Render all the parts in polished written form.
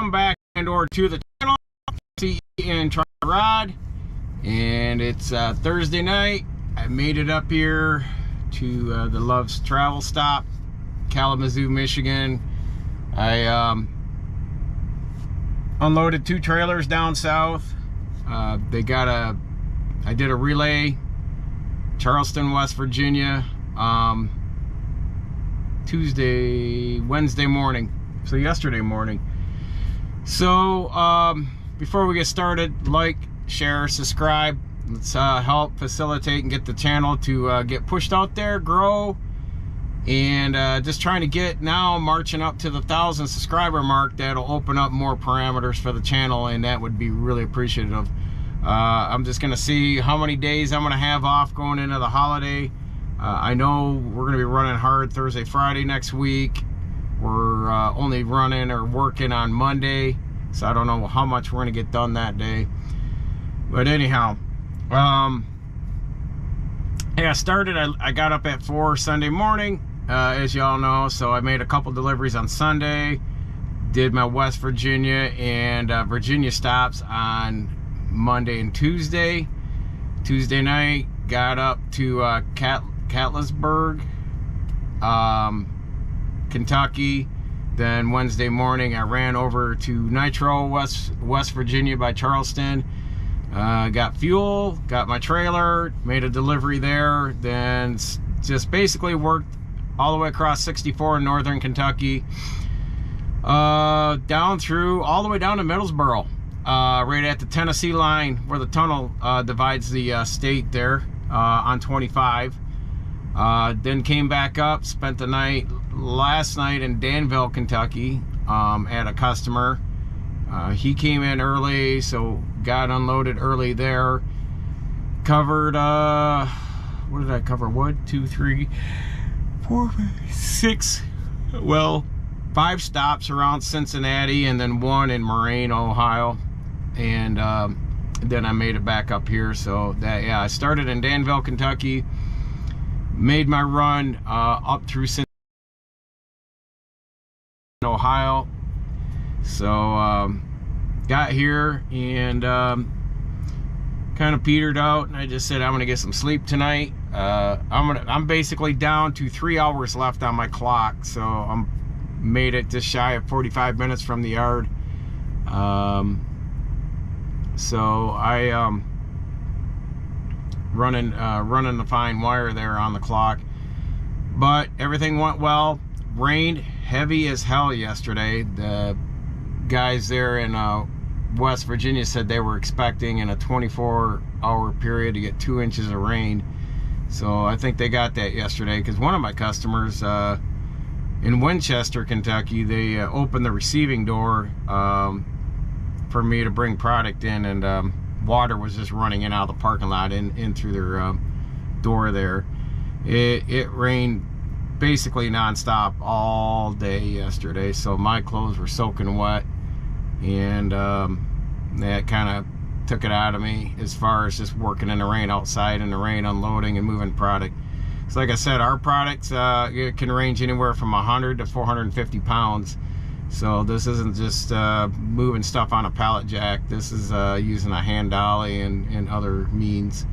Welcome back or to the channel, S.E.E and Rod. And it's Thursday night. I made it up here to the Love's travel stop, Kalamazoo, Michigan. I unloaded 2 trailers down south. I did a relay, Charleston, West Virginia, Wednesday morning, so yesterday morning. So before we get started, like, share, subscribe. Let's help facilitate and get the channel to get pushed out there, grow, and just trying to get now marching up to the 1,000 subscriber mark. That'll open up more parameters for the channel, and that would be really appreciative. I'm just gonna see how many days I'm gonna have off going into the holiday. I know we're gonna be running hard Thursday, Friday next week. We're only running or working on Monday, so I don't know how much we're gonna get done that day. But anyhow, yeah, I got up at 4 Sunday morning, as y'all know. So I made a couple deliveries on Sunday, did my West Virginia and Virginia stops on Monday and Tuesday. Tuesday night, got up to Catlettsburg, Kentucky. Then Wednesday morning, I ran over to Nitro, West Virginia by Charleston. Got fuel, got my trailer, made a delivery there, then just basically worked all the way across 64 in northern Kentucky, down through, all the way down to Middlesboro, right at the Tennessee line where the tunnel divides the state there, on 25. Then came back up, spent the night last night in Danville, Kentucky, at a customer. He came in early, so got unloaded early there. Covered, what did I cover? 1, 2, 3, 4, 5, 6, well, 5 stops around Cincinnati, and then 1 in Moraine, Ohio. And then I made it back up here. So that, yeah, I started in Danville, Kentucky, made my run up through Cincinnati, Ohio. So got here and kind of petered out, and I just said I'm gonna get some sleep tonight. I'm basically down to 3 hours left on my clock, so I'm made it just shy of 45 minutes from the yard. So I running the fine wire there on the clock, but everything went well. Rained heavy as hell yesterday. The guys there in West Virginia said they were expecting in a 24-hour period to get 2 inches of rain. So I think they got that yesterday, because one of my customers in Winchester, Kentucky, they opened the receiving door for me to bring product in, and water was just running in out of the parking lot in through their door there. It rained basically non-stop all day yesterday, so my clothes were soaking wet, and that kind of took it out of me as far as just working in the rain, outside in the rain, unloading and moving product. So like I said, our products it can range anywhere from 100 to 450 pounds. So this isn't just moving stuff on a pallet jack. This is using a hand dolly and other means,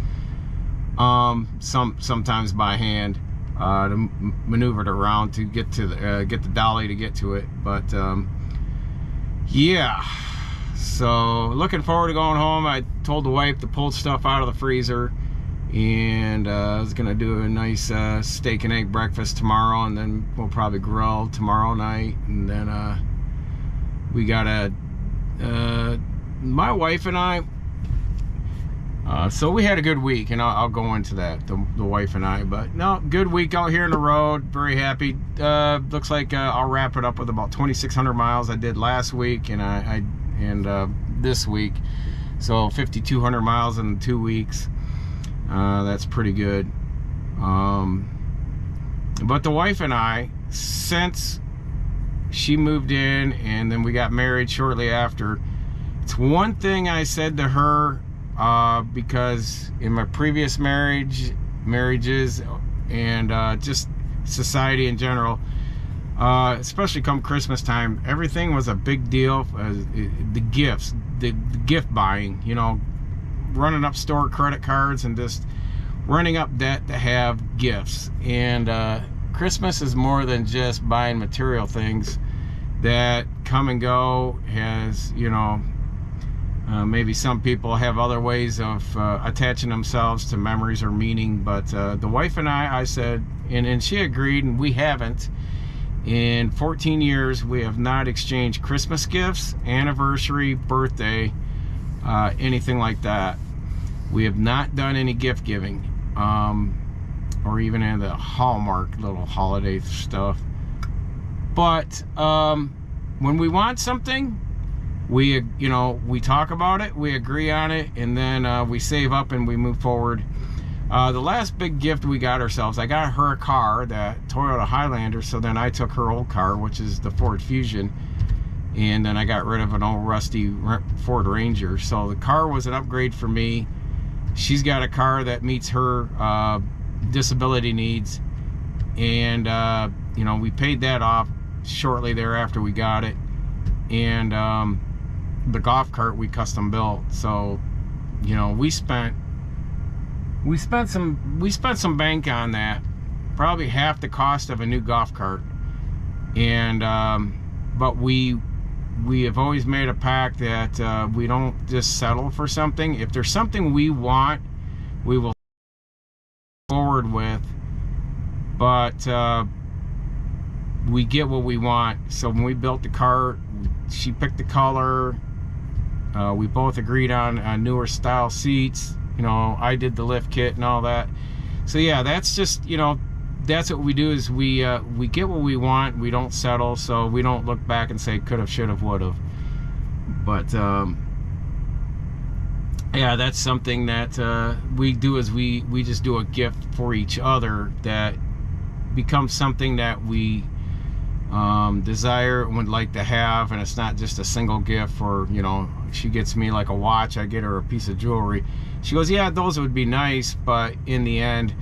sometimes by hand, to maneuver it around to get to get the dolly to get to it. But yeah, so looking forward to going home. I told the wife to pull stuff out of the freezer, and I was gonna do a nice steak and egg breakfast tomorrow, and then we'll probably grill tomorrow night. And then we got my wife and I, so we had a good week, and I'll go into that, the wife and I. But no, good week out here on the road. Very happy. Looks like I'll wrap it up with about 2,600 miles I did last week, and this week. So 5,200 miles in 2 weeks. That's pretty good. But the wife and I, since she moved in and then we got married shortly after, it's one thing I said to her, because in my previous marriages and just society in general, especially come Christmas time, everything was a big deal. The gifts, the gift buying, you know, running up store credit cards and just running up debt to have gifts. And Christmas is more than just buying material things that come and go. Has, you know, maybe some people have other ways of attaching themselves to memories or meaning, but the wife and I said, and she agreed, and we haven't. In 14 years, we have not exchanged Christmas gifts, anniversary, birthday, anything like that. We have not done any gift giving, or even in the Hallmark little holiday stuff. But when we want something, we, you know, we talk about it, we agree on it, and then we save up and we move forward. The last big gift we got ourselves, I got her a car, that Toyota Highlander, so then I took her old car, which is the Ford Fusion, and then I got rid of an old rusty Ford Ranger. So the car was an upgrade for me. She's got a car that meets her disability needs, and you know, we paid that off shortly thereafter we got it. And the golf cart we custom built, so, you know, we spent some bank on that, probably half the cost of a new golf cart. And but we have always made a pact that we don't just settle for something. If there's something we want, we will forward with, but we get what we want. So when we built the cart, she picked the color, we both agreed on newer style seats. You know, I did the lift kit and all that. So yeah, that's just, you know, that's what we do, is we get what we want. We don't settle, so we don't look back and say could have, should have, would have. But yeah, that's something that we do, is we just do a gift for each other that becomes something that we desire and would like to have. And it's not just a single gift. For, you know, she gets me like a watch, I get her a piece of jewelry. She goes, yeah, those would be nice, but in the end,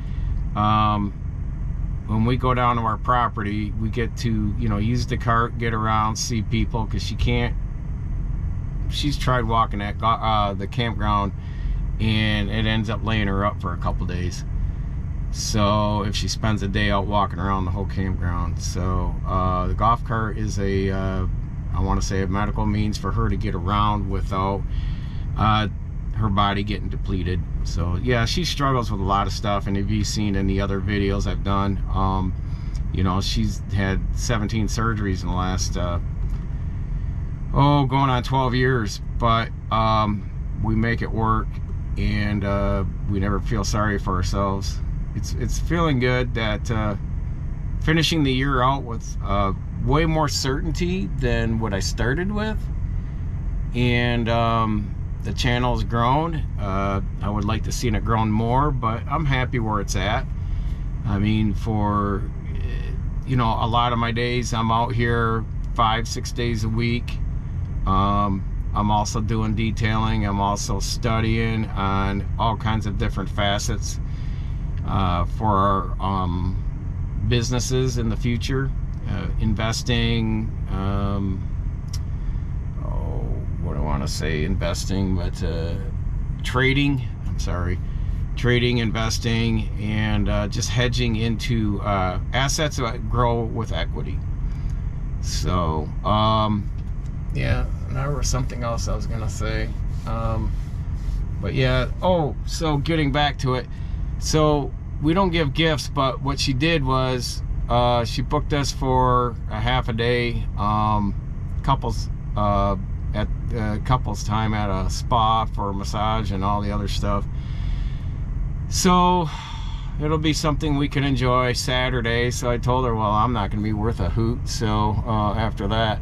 when we go down to our property, we get to, you know, use the cart, get around, see people, because she's tried walking at the campground, and it ends up laying her up for a couple days. So if she spends a day out walking around the whole campground. So the golf cart is a I want to say a medical means for her to get around without her body getting depleted. So yeah, she struggles with a lot of stuff, and if you've seen in the other videos I've done, you know, she's had 17 surgeries in the last going on 12 years. But we make it work, and we never feel sorry for ourselves. It's feeling good that finishing the year out with way more certainty than what I started with. And the channel's grown. I would like to see it grown more, but I'm happy where it's at. I mean, for, you know, a lot of my days I'm out here 5-6 days a week. I'm also doing detailing. I'm also studying on all kinds of different facets for our businesses in the future, investing, what do I want to say, investing, but trading, investing, and just hedging into assets that grow with equity. So yeah, there was something else I was gonna say, but yeah, so getting back to it, so we don't give gifts, but what she did was she booked us for a half a day, couples time at a spa for a massage and all the other stuff. So it'll be something we can enjoy Saturday. So I told her, well, I'm not going to be worth a hoot, so after that,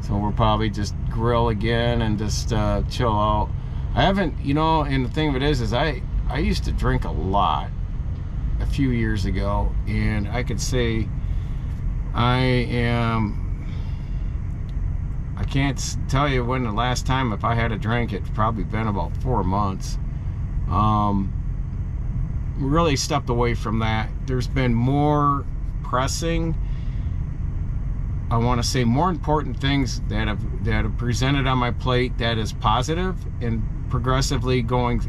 so we'll probably just grill again and just chill out. I haven't, you know, and the thing of it is I used to drink a lot a few years ago, and I could say I can't tell you when the last time, if I had a drink, it's probably been about 4 months. Really stepped away from that. There's been more pressing I want to say, more important things that have presented on my plate that is positive and progressively going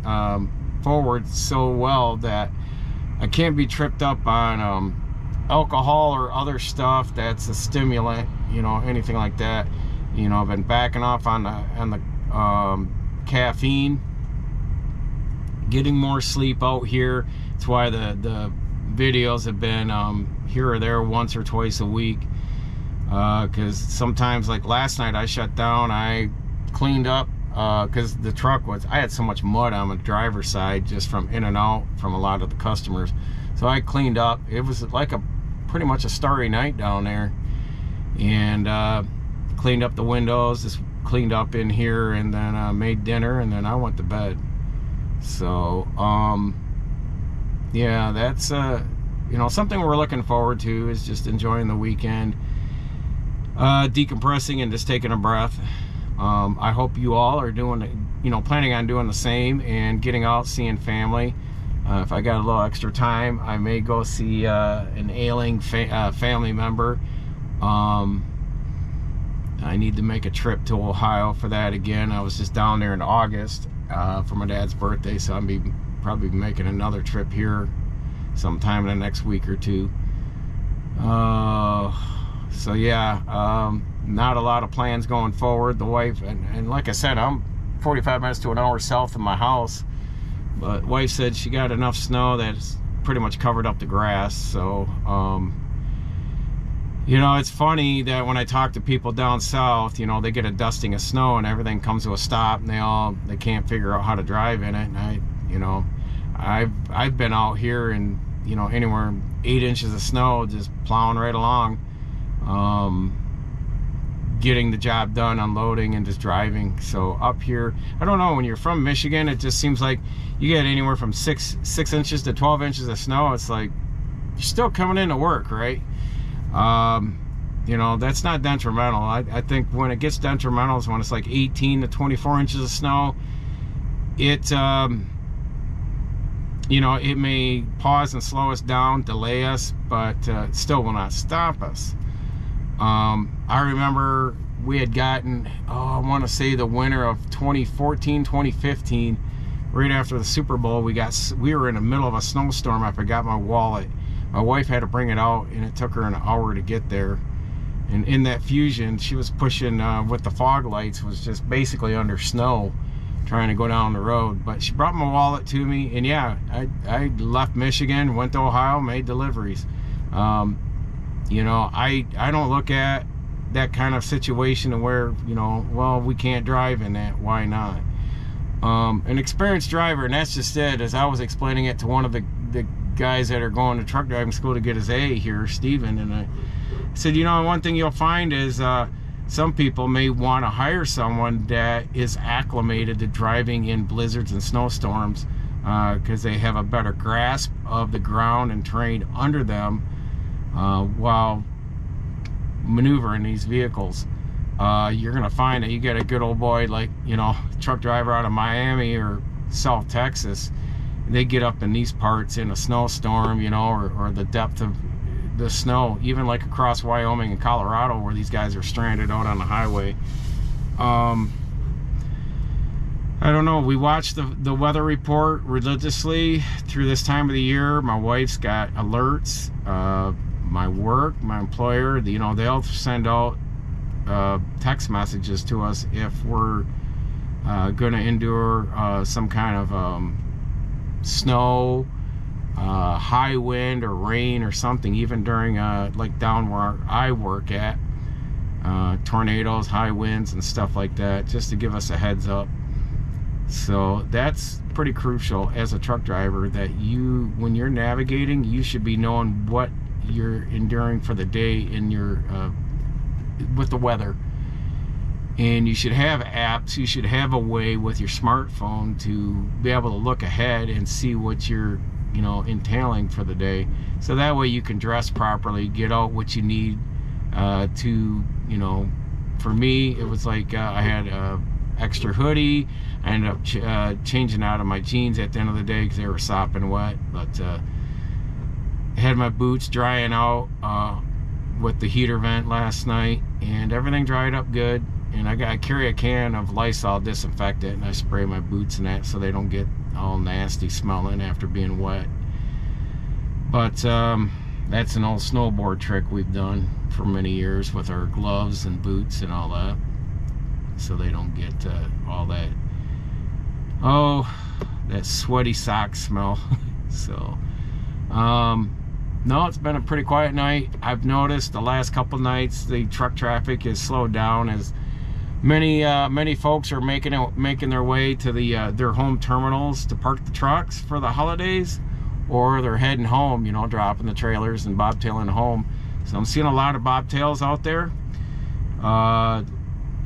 forward so well that I can't be tripped up on alcohol or other stuff that's a stimulant, you know, anything like that. You know, I've been backing off on the caffeine, getting more sleep out here. That's why the videos have been here or there once or twice a week, because sometimes, like last night, I shut down. I cleaned up because the truck was, I had so much mud on the driver's side just from in and out from a lot of the customers, so I cleaned up. It was like pretty much a starry night down there, and cleaned up the windows, just cleaned up in here, and then made dinner, and then I went to bed. So yeah, that's you know, something we're looking forward to, is just enjoying the weekend, decompressing and just taking a breath. I hope you all are doing, you know, planning on doing the same and getting out, seeing family. If I got a little extra time, I may go see an ailing family member. I need to make a trip to Ohio for that again. I was just down there in August for my dad's birthday, so I'll probably be making another trip here sometime in the next week or two. So yeah, not a lot of plans going forward. The wife, and like I said, I'm 45 minutes to an hour south of my house, but wife said she got enough snow that's pretty much covered up the grass. So you know, it's funny that when I talk to people down south, you know, they get a dusting of snow and everything comes to a stop, and they can't figure out how to drive in it. And you know, I've been out here and, you know, anywhere 8 inches of snow, just plowing right along, getting the job done, unloading and just driving. So up here, I don't know, when you're from Michigan, it just seems like you get anywhere from 6 inches to 12 inches of snow. It's like you're still coming into work, right? You know, that's not detrimental. I think when it gets detrimental is when it's like 18 to 24 inches of snow. It you know, it may pause and slow us down, delay us, but it still will not stop us. I remember we had gotten, I want to say the winter of 2014, 2015, right after the Super Bowl, we were in the middle of a snowstorm. I forgot my wallet. My wife had to bring it out, and it took her an hour to get there. And in that Fusion, she was pushing with the fog lights, was just basically under snow, trying to go down the road. But she brought my wallet to me, and yeah, I left Michigan, went to Ohio, made deliveries. You know, I don't look at that kind of situation where, you know, well, we can't drive in that, why not? An experienced driver, and that's just it, as I was explaining it to one of the guys that are going to truck driving school to get his A here, Steven, and I said, you know, one thing you'll find is some people may want to hire someone that is acclimated to driving in blizzards and snowstorms, because they have a better grasp of the ground and terrain under them while maneuvering these vehicles. You're gonna find that you get a good old boy, like, you know, truck driver out of Miami or South Texas, they get up in these parts in a snowstorm, you know, or the depth of the snow, even like across Wyoming and Colorado, where these guys are stranded out on the highway. I don't know, we watch the weather report religiously through this time of the year. My wife's got alerts. My work, my employer, you know, they'll send out text messages to us if we're gonna endure some kind of snow, high wind or rain or something, even during like down where I work at, tornadoes, high winds and stuff like that, just to give us a heads up. So that's pretty crucial as a truck driver, that you, when you're navigating, you should be knowing what you're enduring for the day in your with the weather. And you should have apps, you should have a way with your smartphone to be able to look ahead and see what you're, you know, entailing for the day. So that way you can dress properly, get out what you need to, you know, for me, it was like I had a extra hoodie. I ended up changing out of my jeans at the end of the day because they were sopping wet. But I had my boots drying out with the heater vent last night, and everything dried up good. And I carry a can of Lysol disinfectant, and I spray my boots and that so they don't get all nasty smelling after being wet. But that's an old snowboard trick we've done for many years with our gloves and boots and all that, so they don't get all that, that sweaty sock smell. So no, it's been a pretty quiet night. I've noticed the last couple nights the truck traffic has slowed down as many folks are making their way to their home terminals to park the trucks for the holidays, or they're heading home, you know, dropping the trailers and bobtailing home. So I'm seeing a lot of bobtails out there.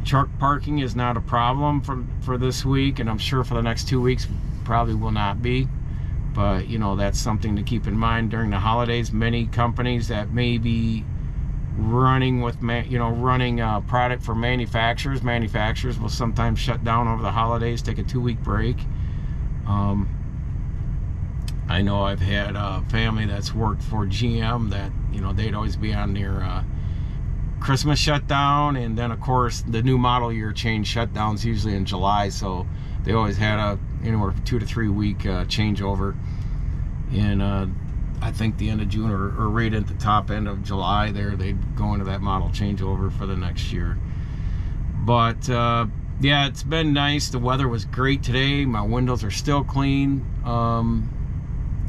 Truck parking is not a problem for this week, and I'm sure for the next 2 weeks probably will not be. But you know, that's something to keep in mind during the holidays. Many companies that may be running with product for manufacturers will sometimes shut down over the holidays, take a 2-week break. I know I've had a family that's worked for GM that, you know, they'd always be on their Christmas shutdown, and then of course the new model year change shutdowns usually in July, so they always had anywhere from 2 to 3 week changeover. And I think the end of June or right at the top end of July there, they'd go into that model changeover for the next year. But yeah, it's been nice. The weather was great today. My windows are still clean.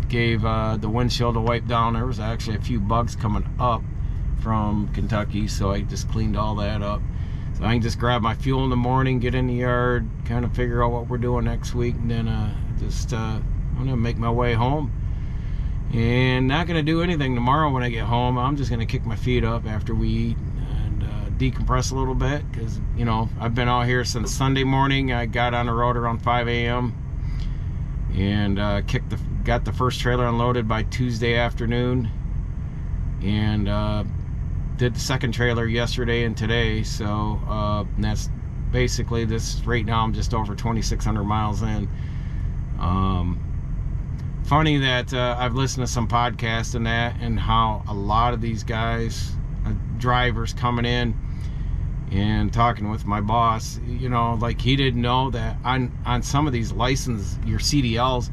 Gave the windshield a wipe down. There was actually a few bugs coming up from Kentucky, so I just cleaned all that up. So I can just grab my fuel in the morning, get in the yard, kind of figure out what we're doing next week, and then I'm gonna make my way home. And not gonna do anything tomorrow when I get home. I'm just gonna kick my feet up after we eat and decompress a little bit, because you know, I've been out here since Sunday morning. I got on the road around 5 a.m. and got the first trailer unloaded by Tuesday afternoon, and did the second trailer yesterday and today. So and that's basically this. Right now I'm just over 2,600 miles in. Funny that I've listened to some podcasts and that, and how a lot of these guys, drivers coming in and talking with my boss, you know, like he didn't know that on some of these licenses, your CDLs,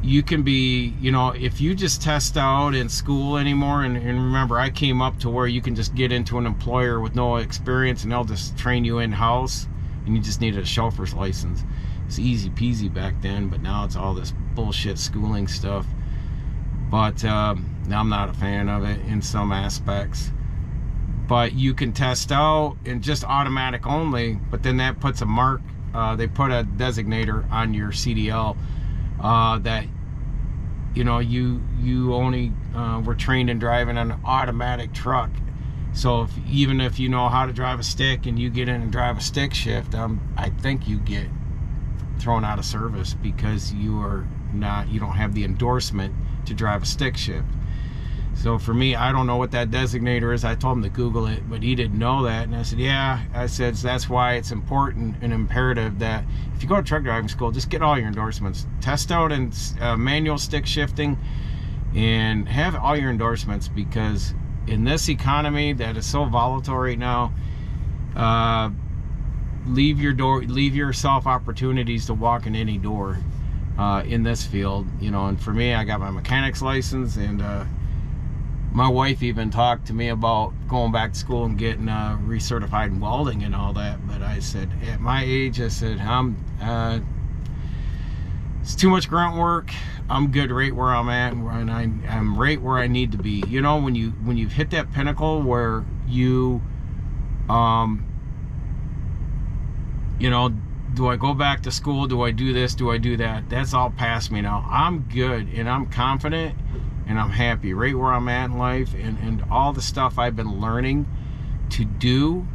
you can be, you know, if you just test out in school anymore, and remember, I came up to where you can just get into an employer with no experience and they'll just train you in-house, and you just needed a chauffeur's license. It's easy peasy back then, but now it's all this bullshit schooling stuff. But I'm not a fan of it in some aspects. But you can test out in just automatic only, but then that puts a mark, they put a designator on your CDL that, you know, you only were trained in driving an automatic truck. So even if you know how to drive a stick and you get in and drive a stick shift, I think you get thrown out of service, because you don't have the endorsement to drive a stick shift. So for me, I don't know what that designator is. I told him to Google it, but he didn't know that. And I said, yeah. I said, so that's why it's important and imperative that if you go to truck driving school, just get all your endorsements. Test out in manual stick shifting and have all your endorsements, because in this economy that is so volatile right now, leave yourself opportunities to walk in any door in this field, you know. And for me, I got my mechanic's license, and my wife even talked to me about going back to school and getting recertified in welding and all that. But I said, at my age, I said, it's too much grunt work. I'm good right where I'm at, and I'm right where I need to be. You know, when you've hit that pinnacle where you know, do I go back to school? Do I do this? Do I do that? That's all past me now. I'm good, and I'm confident, and I'm happy right where I'm at in life, and all the stuff I've been learning to do,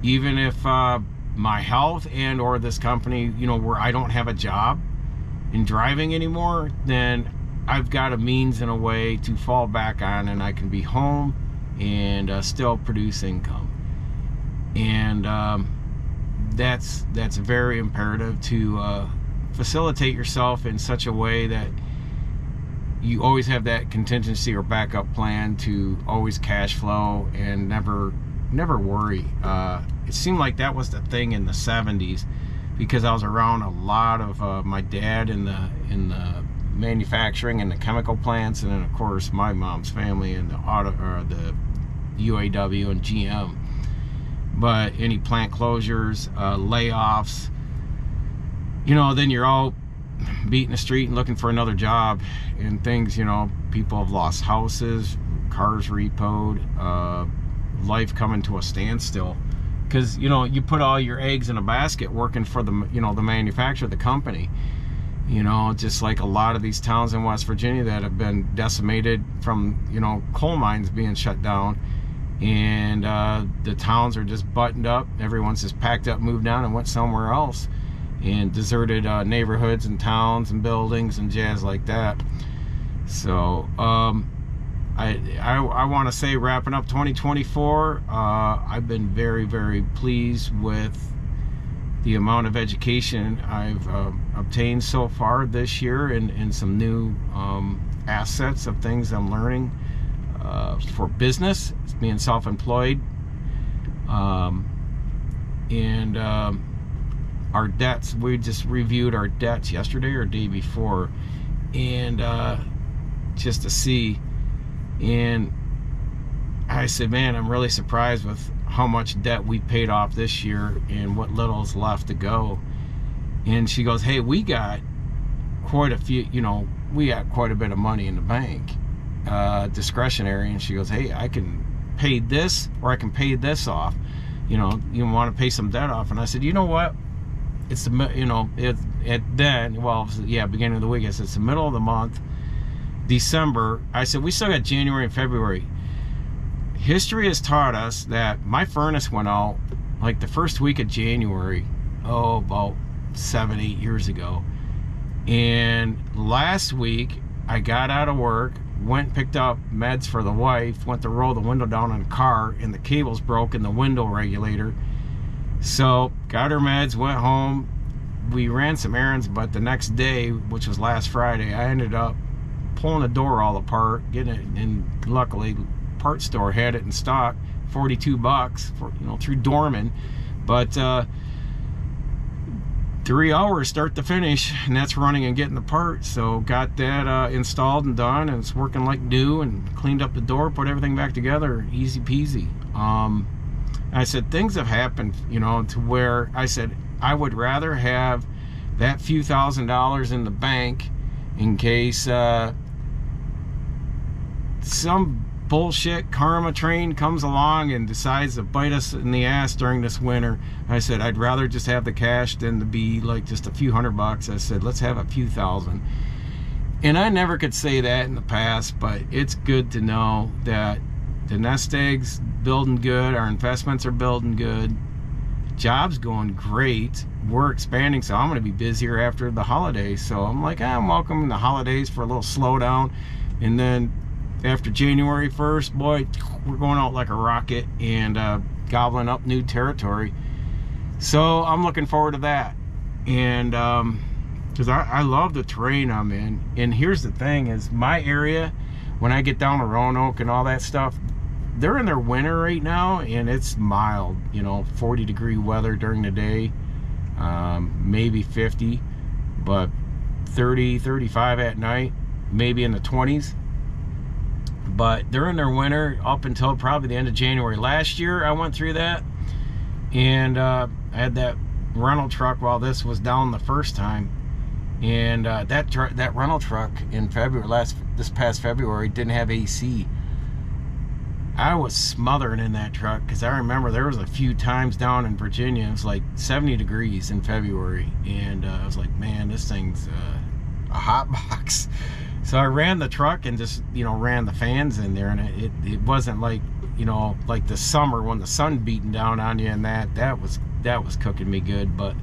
even if my health and or this company, you know, where I don't have a job in driving anymore, then I've got a means and a way to fall back on, and I can be home and still produce income. And that's very imperative to facilitate yourself in such a way that you always have that contingency or backup plan to always cash flow and never worry. It seemed like that was the thing in the 70s, because I was around a lot of my dad in the manufacturing and the chemical plants, and then of course my mom's family in the the UAW and GM. But any plant closures, layoffs, you know, then you're all beating the street and looking for another job and things. You know, people have lost houses, cars repoed, life coming to a standstill, because, you know, you put all your eggs in a basket working for the, you know, the manufacturer, the company. You know, just like a lot of these towns in West Virginia that have been decimated from, you know, coal mines being shut down, and the towns are just buttoned up. Everyone's just packed up, moved down, and went somewhere else, and deserted neighborhoods and towns and buildings and jazz like that. So I want to say, wrapping up 2024, I've been very, very pleased with the amount of education I've obtained so far this year, and some new assets of things I'm learning for business, being self-employed, and our debts. We just reviewed our debts yesterday or day before, and just to see, and I said, man, I'm really surprised with how much debt we paid off this year and what little is left to go. And she goes, hey, we got quite a few, you know, we got quite a bit of money in the bank, discretionary. And she goes, hey, I can pay this, or I can pay this off. You know, you want to pay some debt off. And I said, you know what? It's the, you know, beginning of the week. I said, it's the middle of the month, December. I said, we still got January and February. History has taught us that my furnace went out like the first week of January, about 7-8 years ago. And last week I got out of work, went and picked up meds for the wife, went to roll the window down in the car, and the cables broke in the window regulator. So got her meds, went home. We ran some errands, but the next day, which was last Friday, I ended up pulling the door all apart, getting it, and luckily parts store had it in stock, $42 for, you know, through Dorman. But 3 hours start to finish, and that's running and getting the parts. So got that installed and done, and it's working like new, and cleaned up the door, put everything back together, easy peasy. I said, things have happened, you know, to where I said I would rather have that few $1,000s in the bank in case some bullshit karma train comes along and decides to bite us in the ass during this winter. I said, I'd rather just have the cash than to be like just a few $100. I said, let's have a few thousand. And I never could say that in the past, but it's good to know that the nest egg's building good, our investments are building good, job's going great, we're expanding, so I'm going to be busier after the holidays. So I'm like, I'm welcoming the holidays for a little slowdown, and then after January 1st, boy, we're going out like a rocket and gobbling up new territory. So I'm looking forward to that. And because I love the terrain I'm in. And here's the thing is, my area, when I get down to Roanoke and all that stuff, they're in their winter right now, and it's mild, you know, 40-degree weather during the day, maybe 50, but 30, 35 at night, maybe in the 20s. But they're in their winter up until probably the end of January. Last year I went through that, and I had that rental truck while this was down the first time, and that rental truck in February, this past February, didn't have AC. I was smothering in that truck, because I remember there was a few times down in Virginia it was like 70 degrees in February, and I was like, man, this thing's a hot box. So I ran the truck and just, you know, ran the fans in there, and it wasn't like, you know, like the summer when the sun beating down on you, and that was cooking me good. But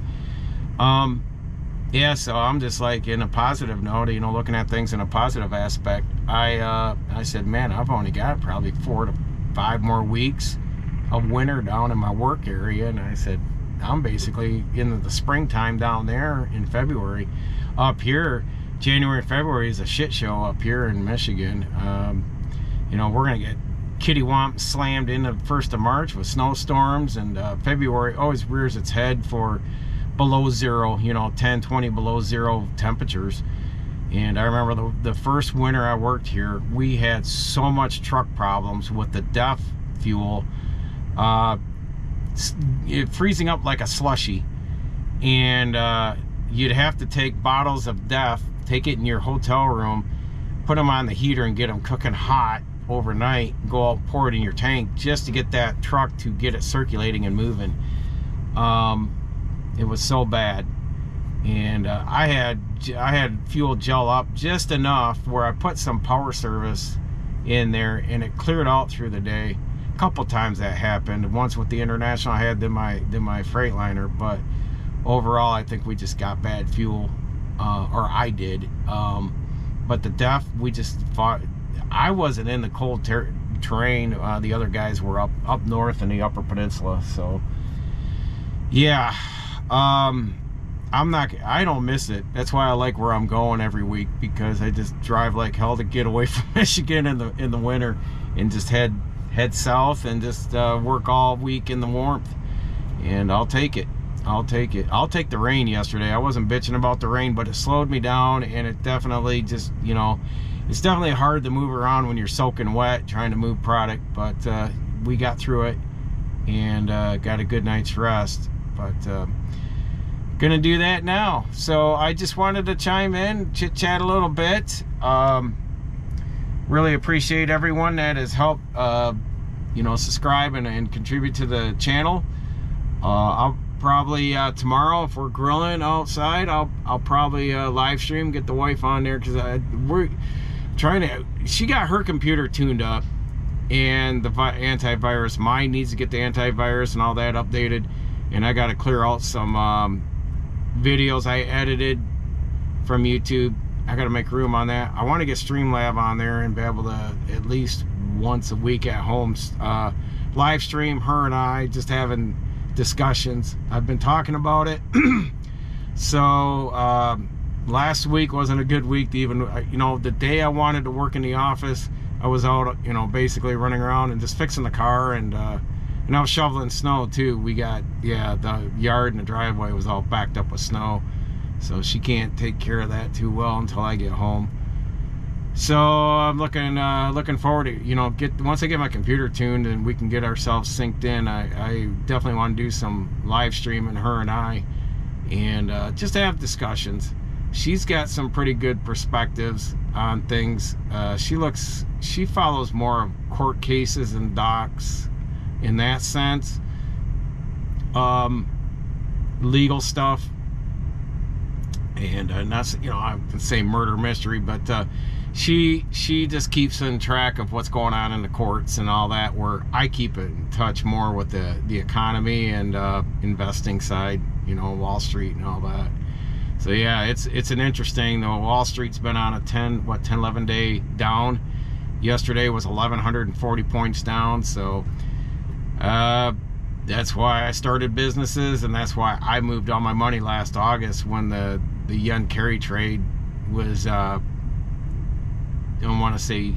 yeah, so I'm just like, in a positive note, you know, looking at things in a positive aspect. I said, man, I've only got probably 4 to 5 more weeks of winter down in my work area, and I said, I'm basically into the springtime down there in February. Up here, January, February is a shit show up here in Michigan. You know, we're gonna get kittywomp slammed in the 1st of March with snowstorms, and February always rears its head for below zero, you know, 10, 20 below zero temperatures. And I remember the first winter I worked here, we had so much truck problems with the DEF fuel, freezing up like a slushy. And you'd have to take bottles of DEF, take it in your hotel room, put them on the heater and get them cooking hot overnight, go out and pour it in your tank just to get that truck to get it circulating and moving. It was so bad. And I had fuel gel up just enough where I put some power service in there, and it cleared out through the day. A couple times that happened. Once with the International I had, then my Freightliner. But overall, I think we just got bad fuel, or I did. But the DEF, we just fought. I wasn't in the cold terrain. The other guys were up north in the Upper Peninsula. So yeah. I don't miss it. That's why I like where I'm going every week, because I just drive like hell to get away from Michigan in the winter, and just head south and just work all week in the warmth. And I'll take it. I'll take the rain yesterday. I wasn't bitching about the rain, but it slowed me down, and it definitely just, you know, it's definitely hard to move around when you're soaking wet trying to move product, but we got through it and got a good night's rest. But gonna do that now. So I just wanted to chime in, chit chat a little bit. Really appreciate everyone that has helped you know, subscribe and contribute to the channel. I'll probably tomorrow, if we're grilling outside, I'll probably live stream, get the wife on there, because we're trying to, she got her computer tuned up and the antivirus, mine needs to get the antivirus and all that updated, and I got to clear out some videos I edited from YouTube. I got to make room on that. I want to get Streamlab on there and be able to at least once a week at home live stream her and I just having discussions. I've been talking about it. So last week wasn't a good week to even, you know, the day I wanted to work in the office, I was out, you know, basically running around and just fixing the car, and I was shoveling snow too. We got, yeah, the yard and the driveway was all backed up with snow, so she can't take care of that too well until I get home. So I'm looking forward to, you know, once I get my computer tuned and we can get ourselves synced in, I definitely want to do some live streaming, her and I, and just have discussions. She's got some pretty good perspectives on things. She follows more of court cases and docs in that sense, legal stuff, and not, you know, I would say murder mystery, but she just keeps in track of what's going on in the courts and all that, where I keep it in touch more with the economy and investing side, you know, Wall Street and all that. So yeah, it's an interesting, though. Wall Street's been on a 11 day down. Yesterday was 1,140 points down. So that's why I started businesses, and that's why I moved all my money last August when the yen carry trade was I don't want to say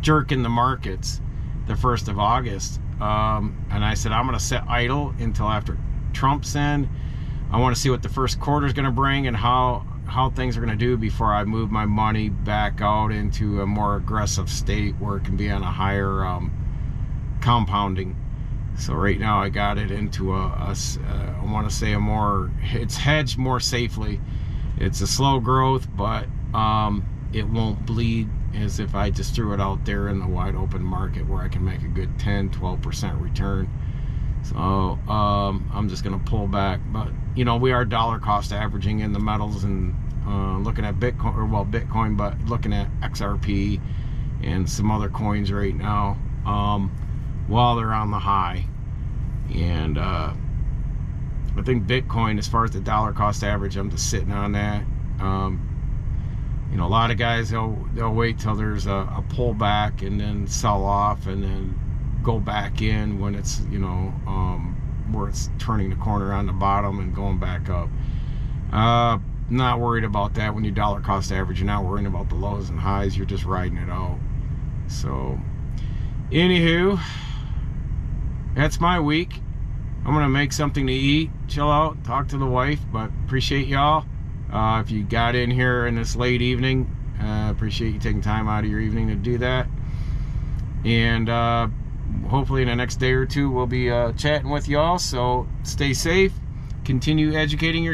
jerking the markets the 1st of August. And I said, I'm going to sit idle until after Trump's in. I want to see what the first quarter is going to bring and how things are going to do before I move my money back out into a more aggressive state where it can be on a higher compounding. So right now I got it into I want to say it's hedged more safely. It's a slow growth, but it won't bleed as if I just threw it out there in the wide open market where I can make a good 10-12% return. So I'm just going to pull back. But you know, we are dollar cost averaging in the metals and looking at Bitcoin, or well, Bitcoin, but looking at XRP and some other coins right now while they're on the high. And I think Bitcoin, as far as the dollar cost average, I'm just sitting on that. You know, a lot of guys, they'll wait till there's a pullback and then sell off and then go back in when it's, you know, where it's turning the corner on the bottom and going back up. not worried about that. When you dollar cost average, you're not worrying about the lows and highs. You're just riding it out. So, anywho, that's my week. I'm gonna make something to eat, chill out, talk to the wife. But appreciate y'all. If you got in here in this late evening, appreciate you taking time out of your evening to do that. And hopefully in the next day or two we'll be chatting with y'all. So stay safe, continue educating yourself.